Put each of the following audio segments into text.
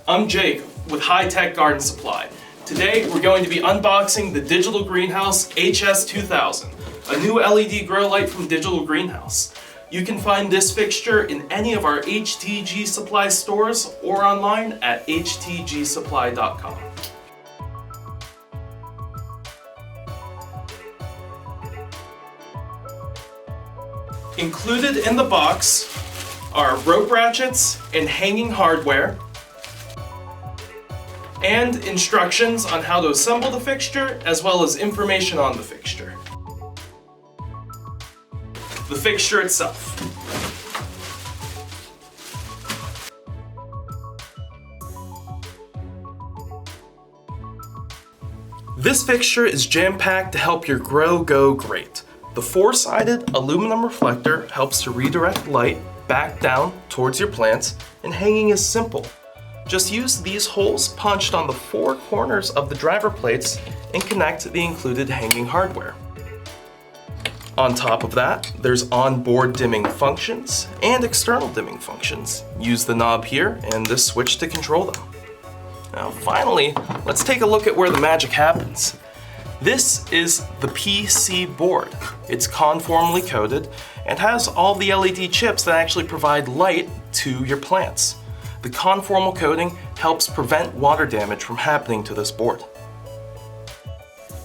I'm Jake with High Tech Garden Supply. Today we're going to be unboxing the Digital Greenhouse HS-2000, a new LED grow light from Digital Greenhouse. You can find this fixture in any of our HTG Supply stores or online at HTGSupply.com. Included in the box are rope ratchets and hanging hardware, and instructions on how to assemble the fixture, as well as information on the fixture. The fixture itself. This fixture is jam-packed to help your grow go great. The four-sided aluminum reflector helps to redirect light back down towards your plants, and hanging is simple. Just use these holes punched on the four corners of the driver plates and connect the included hanging hardware. On top of that, there's onboard dimming functions and external dimming functions. Use the knob here and this switch to control them. Now finally, let's take a look at where the magic happens. This is the PC board. It's conformally coated and has all the LED chips that actually provide light to your plants. The conformal coating helps prevent water damage from happening to this board.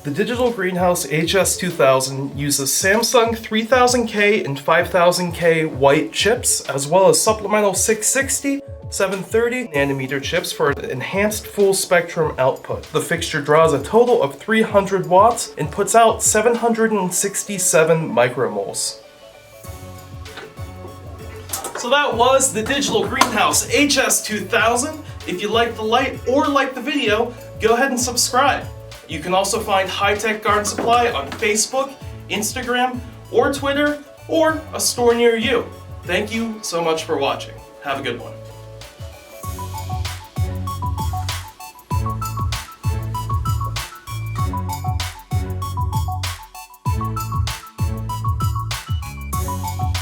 The Digital Greenhouse HS-2000 uses Samsung 3000K and 5000K white chips, as well as supplemental 660, 730 nanometer chips for enhanced full spectrum output. The fixture draws a total of 300 watts and puts out 767 micromoles. So that was the Digital Greenhouse HS-2000. If you like the light or like the video, go ahead and subscribe. You can also find High Tech Garden Supply on Facebook, Instagram, or Twitter, or a store near you. Thank you so much for watching. Have a good one.